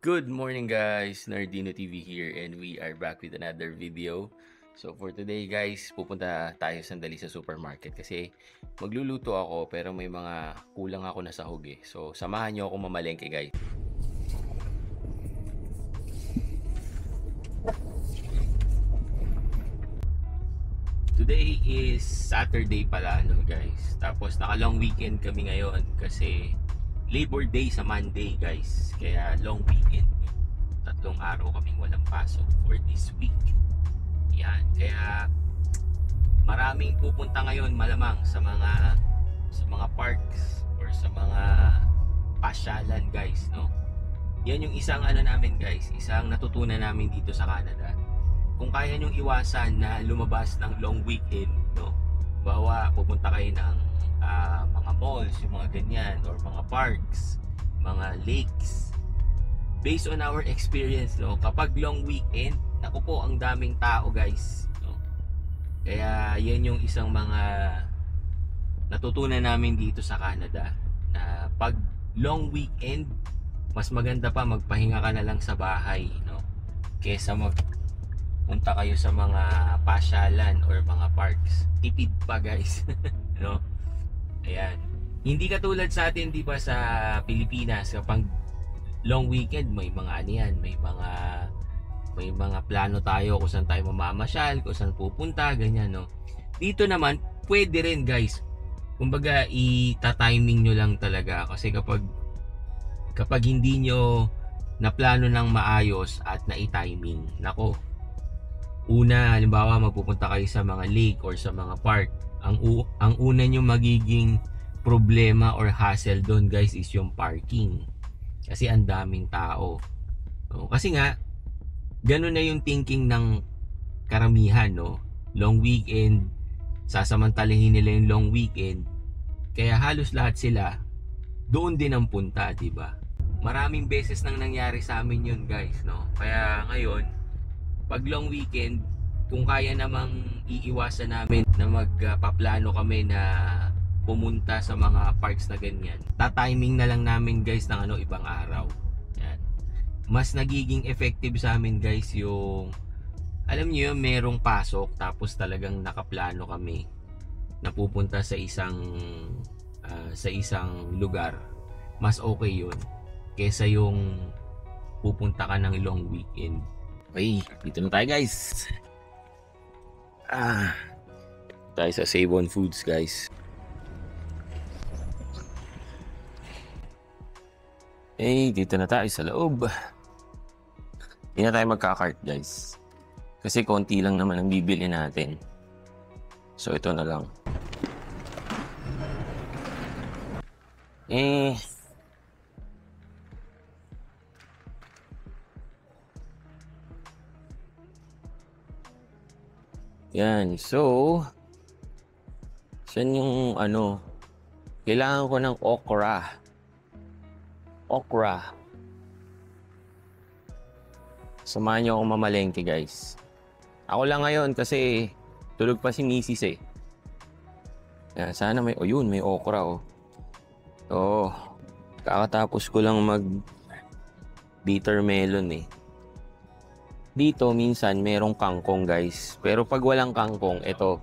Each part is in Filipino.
Good morning guys, Nardino TV here and we are back with another video. So for today guys, pupunta tayo sandali sa supermarket kasi magluluto ako pero may mga kulang ako na sahog eh. So samahan niyo ako mamalengke guys. Today is Saturday pala guys. Tapos naka long weekend kami ngayon kasi Labor Day sa Monday guys. Kaya long weekend. Tatlong araw kaming walang pasok for this week. Yan. Kaya maraming pupunta ngayon malamang sa mga parks or sa mga pasyalan guys, no? Yan yung isang namin guys, isang natutunan namin dito sa Canada. Kung kaya nyong iwasan na lumabas ng long weekend, no? Bawa pupunta kayo ng mga malls, yung mga ganyan, or mga parks, mga lakes. Based on our experience, no, kapag long weekend, naku po, ang daming tao guys, no? Kaya yan yung isang mga natutunan namin dito sa Canada, na pag long weekend, mas maganda pa magpahinga ka na lang sa bahay, no, kesa magpunta kayo sa mga pasyalan or mga parks. Tipid pa guys. No? Ayan. Hindi katulad sa atin, di ba, sa Pilipinas, kapag long weekend, may mga may mga plano tayo kung saan tayo mamamasyal, kung saan pupunta, ganyan, no. Dito naman, pwede rin guys. Kumbaga, ita-timing nyo lang talaga kasi kapag hindi nyo na plano ng maayos at na-timing, nako, una, halimbawa magpupunta kayo sa mga lake or sa mga park, ang una nyo magiging problema or hassle doon guys is yung parking. Kasi ang daming tao. No? Kasi nga, ganun na yung thinking ng karamihan, no? Long weekend, sasamantalahin nila yung long weekend. Kaya halos lahat sila doon din ang punta, di ba? Maraming beses nang nangyari sa amin yun, guys, no? Kaya ngayon, pag long weekend, kung kaya namang iiwasan namin na magpaplano kami na pumunta sa mga parks na ganyan, ta-timing na lang namin guys ng ibang araw. Yan. Mas nagiging effective sa amin guys yung, alam niyo yun, merong pasok tapos talagang nakaplano kami na pupunta sa isang lugar. Mas okay yun kesa yung pupunta ka ng long weekend. Okay, dito na tayo guys. Tayo sa Save On Foods guys. Dito na tayo sa loob. Hindi na tayo magkakart guys. Kasi konti lang naman ang bibili natin. So ito na lang. Yan. So saan yung kailangan ko ng okra. Samahan niyo akong mamalengke guys. Ako lang ngayon kasi tulog pa si Mrs. eh. Yan, sana may may okra oh. So, kakatapos ko lang mag bitter melon eh. Dito minsan merong kangkong guys. Pero pag walang kangkong, ito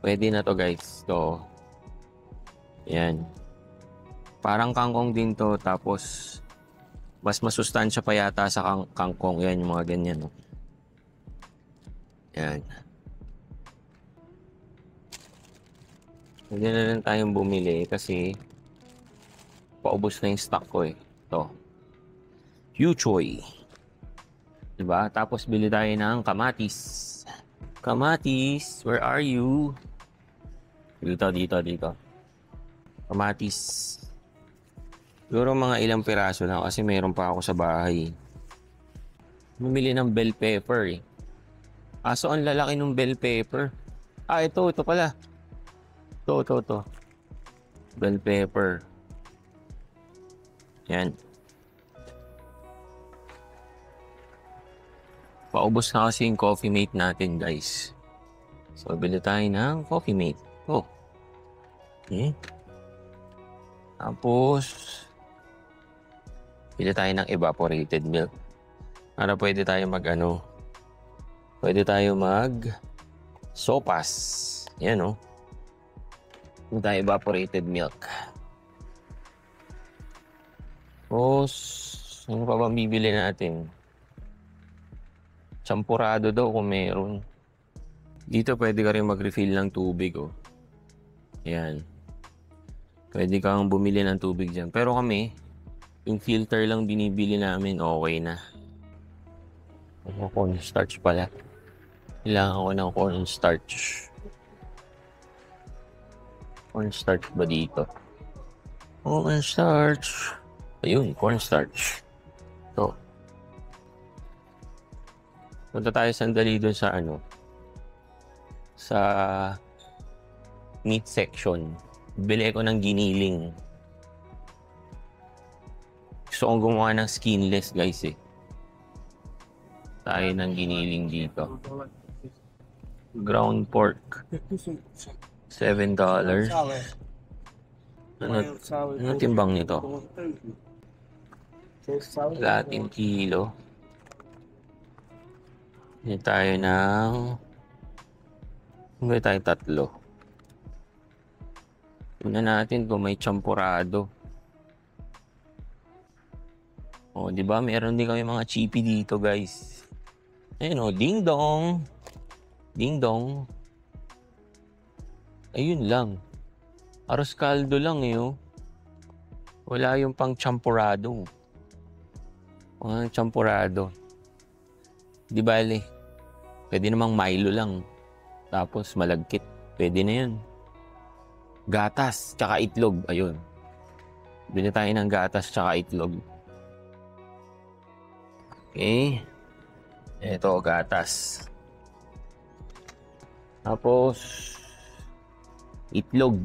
pwede na to guys. To. Yan. Parang kangkong din to, tapos mas masustansya pa yata sa kangkong. Yan, yung mga ganyan. No? Yan. Hindi na lang tayong bumili kasi paubos na yung stock ko eh. Ito. Yuchoy. Diba? Tapos bili tayo ng kamatis. Kamatis, where are you? Dito. Kamatis. Siguro mga ilang piraso lang kasi mayroon pa ako sa bahay. Bumili ng bell pepper eh. Aso ang lalaki ng bell pepper. Ito pala. Ito. Bell pepper. Yan. Paubos na kasi yung Coffee Mate natin guys. So bili tayo ng Coffee Mate. Tapos Pili tayo ng evaporated milk. Para pwede tayo pwede tayo sopas. Yan o. Pili tayo evaporated milk. Tapos, ano pa ba bibili natin? Champurado daw kung meron. Dito pwede ka rin mag-refill ng tubig oh. Yan. Pwede kang bumili ng tubig dyan. Pero kami, yung filter lang binibili namin, okay na. Cornstarch pala. Kailangan ko ng cornstarch. Cornstarch ba dito? Cornstarch. Ayun, cornstarch. So, punta tayo sandali dun sa sa meat section. Bili ko ng giniling. Gusto kong gumawa ng skinless guys eh. Tayo ng giniling dito. Ground pork. $7. Ano timbang nito? Latin kilo. Hindi tayo ng... Hindi tayo 3. Tingnan natin kung may champurado. O, di ba? Meron din kami mga chippy dito, guys. Ayun o, ding dong. Ding dong. Ayun lang. Aros caldo lang eh, oh. Wala yung pang champurado. Mga champurado. Di bale. Pwede namang Milo lang. Tapos malagkit. Pwede na yun. Gatas, tsaka itlog. Ayun. Bili tayo ng gatas, tsaka itlog. Okay. Ito, gatas. Tapos, itlog.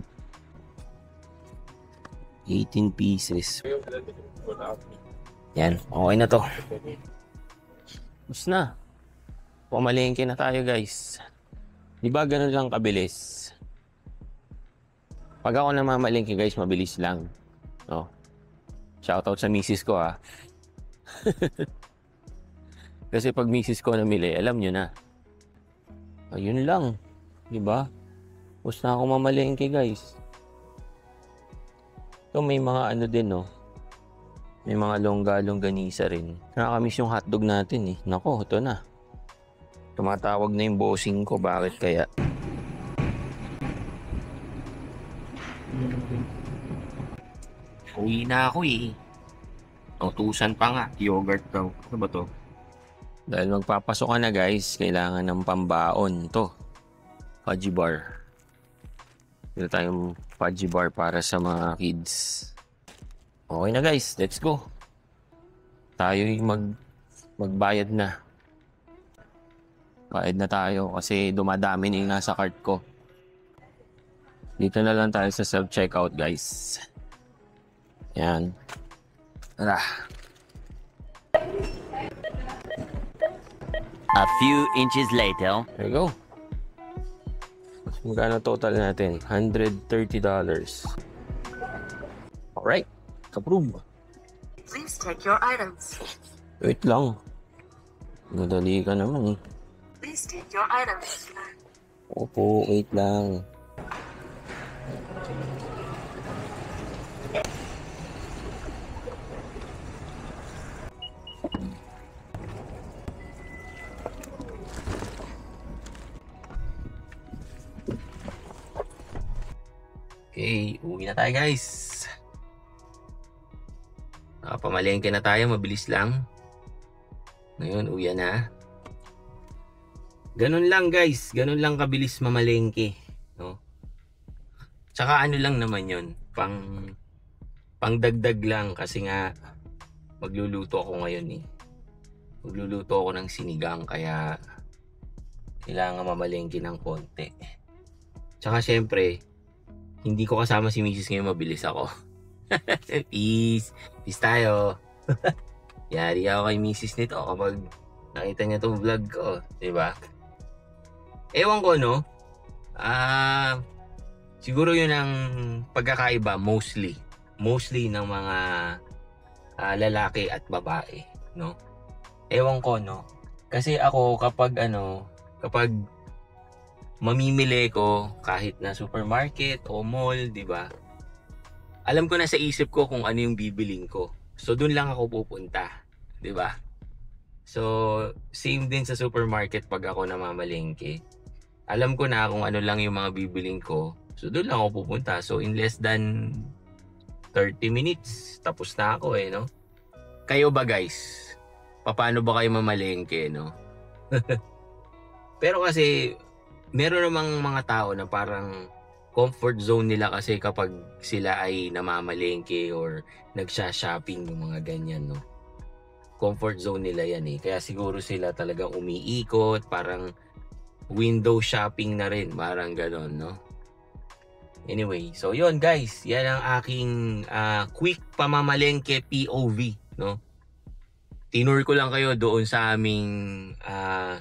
18 pieces. Yan. Okay na to. Tapos na. Pumalengke na tayo, guys. Di ba ganun lang kabilis? Pag ako namamalengke, guys, mabilis lang. No? Shoutout sa misis ko, ha. Kasi pag misis ko namili, alam nyo na. Ayun lang. Di ba? Tapos na ako mamalengke, guys. So, may mga din, no? May mga longganisa rin. Nakakamiss yung hotdog natin, eh. Nako, ito na. Tumatawag na yung bossing ko. Bakit kaya? Uwi na ako, eh. Utusan pa nga. Yogurt daw. Ano ba to? Dahil magpapasok ka na, guys, kailangan ng pambaon. To. Fudgy bar. Dito tayong fudgy bar para sa mga kids. Okay na, guys, let's go. Tayo yung magbayad na. Bayad na tayo kasi dumadami na yung nasa cart ko. Dito na lang tayo sa self-checkout, guys. Yan. Tara. A few inches later. There you go. Magkano total natin? $130. Alright. Approve. Please take your items. Wait lang. Madali ka naman eh. Please take your items. Opo, wait lang. Okay, uwi na tayo, guys. Pamalengke na tayo, mabilis lang. Ngayon, uwi na. Ganun lang, guys. Ganun lang kabilis mamalengke, no? Tsaka ano lang naman yun, pangdagdag lang kasi nga magluluto ako ngayon eh. Magluluto ako ng sinigang kaya kailangan mamalengke ng konti. Tsaka syempre, hindi ko kasama si Mrs. ngayon, mabilis ako. Peace. Peace tayo. Yari ako kay Mrs. nito kapag nakita niya itong vlog ko. Diba? Ewan ko, no? Siguro yun ang pagkakaiba mostly ng mga lalaki at babae, no? Ewan ko, no? Kasi ako kapag mamimili ko kahit na supermarket o mall, di ba? Alam ko na sa isip ko kung ano yung bibiling ko. So doon lang ako pupunta, di ba? So same din sa supermarket pag ako namamalengke. Alam ko na kung ano lang yung mga bibiling ko. So doon lang ako pupunta. So in less than 30 minutes, tapos na ako no? Kayo ba guys? Paano ba kayo mamalengke, no? Pero kasi meron namang mga tao na parang comfort zone nila kasi kapag sila ay namamalengke or nagsha-shopping ng mga ganyan, no? Comfort zone nila yan Kaya siguro sila talagang umiikot, parang window shopping na rin, parang ganon, no? Anyway, so yon guys, yan ang aking quick pamamalengke POV, no? Tinur ko lang kayo doon sa aming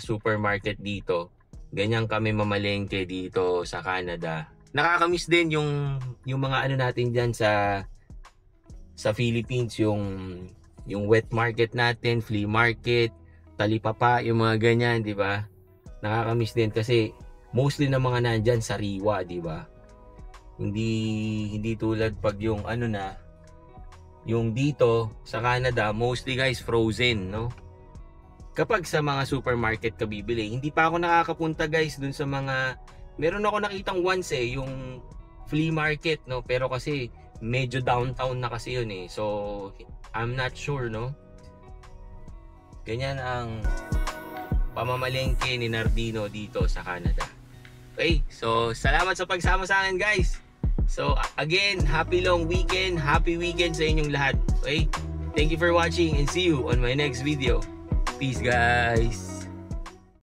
supermarket dito. Ganyan kami mamalengke dito sa Canada. Nakakamiss din yung mga ano natin diyan sa Philippines, yung wet market natin, flea market, talipapa, yung mga ganyan, di ba? Nakakamiss din kasi mostly na mga nandyan sariwa, di ba? Hindi tulad pag yung yung dito sa Canada, mostly guys frozen, no? Kapag sa mga supermarket ka bibili, hindi pa ako nakakapunta guys dun sa mga, meron ako nakitang once yung flea market, no? Pero kasi medyo downtown na kasi yun so I'm not sure, no? Ganyan ang pamamalengke ni Nardino dito sa Canada. Okay, so salamat sa pagsama sa akin guys. So again, happy long weekend, happy weekend sa inyong lahat. Okay? Thank you for watching and see you on my next video. Peace guys.